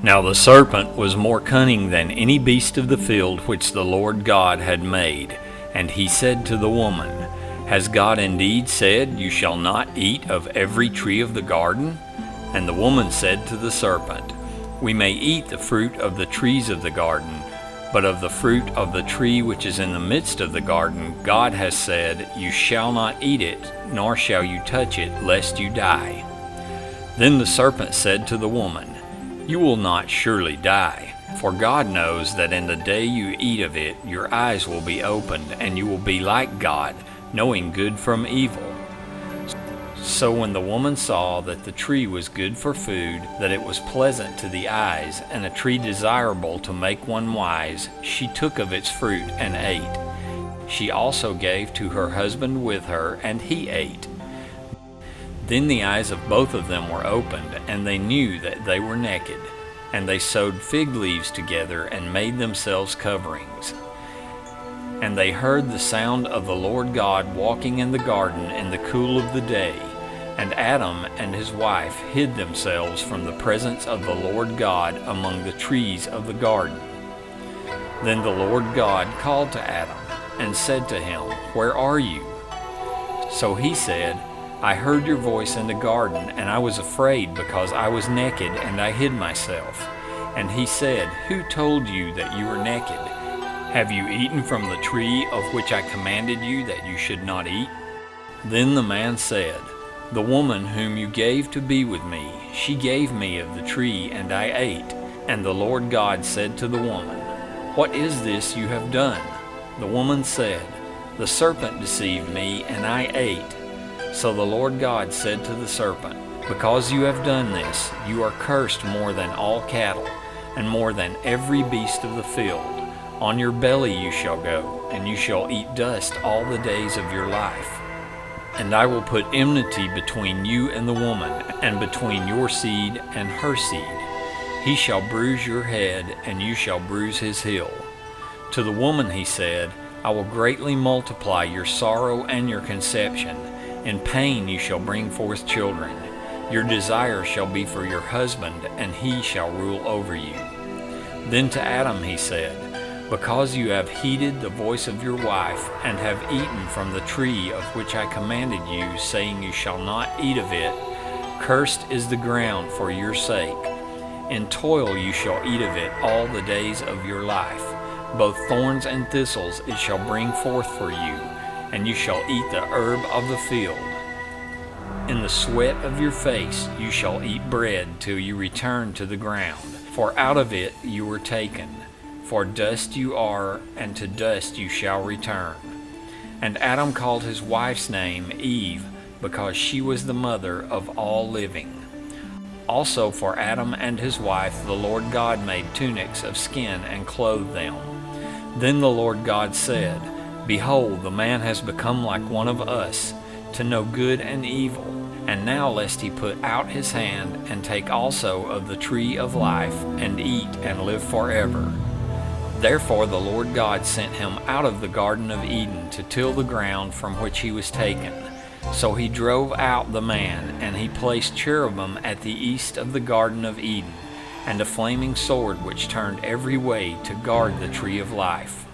Now the serpent was more cunning than any beast of the field which the Lord God had made. And he said to the woman, Has God indeed said, You shall not eat of every tree of the garden? And the woman said to the serpent, We may eat the fruit of the trees of the garden, but of the fruit of the tree which is in the midst of the garden, God has said, You shall not eat it, nor shall you touch it, lest you die. Then the serpent said to the woman, You will not surely die, for God knows that in the day you eat of it, your eyes will be opened, and you will be like God, knowing good from evil. So when the woman saw that the tree was good for food, that it was pleasant to the eyes, and a tree desirable to make one wise, she took of its fruit and ate. She also gave to her husband with her, and he ate. Then the eyes of both of them were opened, and they knew that they were naked. And they sewed fig leaves together and made themselves coverings. And they heard the sound of the Lord God walking in the garden in the cool of the day. And Adam and his wife hid themselves from the presence of the Lord God among the trees of the garden. Then the Lord God called to Adam and said to him, Where are you? So he said, I heard your voice in the garden, and I was afraid because I was naked, and I hid myself. And he said, Who told you that you were naked? Have you eaten from the tree of which I commanded you that you should not eat? Then the man said, The woman whom you gave to be with me, she gave me of the tree, and I ate. And the Lord God said to the woman, What is this you have done? The woman said, The serpent deceived me, and I ate. So the Lord God said to the serpent, Because you have done this, you are cursed more than all cattle, and more than every beast of the field. On your belly you shall go, and you shall eat dust all the days of your life. And I will put enmity between you and the woman, and between your seed and her seed. He shall bruise your head, and you shall bruise his heel. To the woman he said, I will greatly multiply your sorrow and your conception. In pain you shall bring forth children. Your desire shall be for your husband, and he shall rule over you. Then to Adam he said, Because you have heeded the voice of your wife, and have eaten from the tree of which I commanded you, saying you shall not eat of it, cursed is the ground for your sake. In toil you shall eat of it all the days of your life. Both thorns and thistles it shall bring forth for you, and you shall eat the herb of the field. In the sweat of your face you shall eat bread till you return to the ground, for out of it you were taken. For dust you are, and to dust you shall return. And Adam called his wife's name Eve, because she was the mother of all living. Also for Adam and his wife the Lord God made tunics of skin and clothed them. Then the Lord God said, Behold, the man has become like one of us, to know good and evil. And now lest he put out his hand, and take also of the tree of life, and eat, and live forever. Therefore the Lord God sent him out of the Garden of Eden to till the ground from which he was taken. So he drove out the man, and he placed cherubim at the east of the Garden of Eden, and a flaming sword which turned every way to guard the tree of life.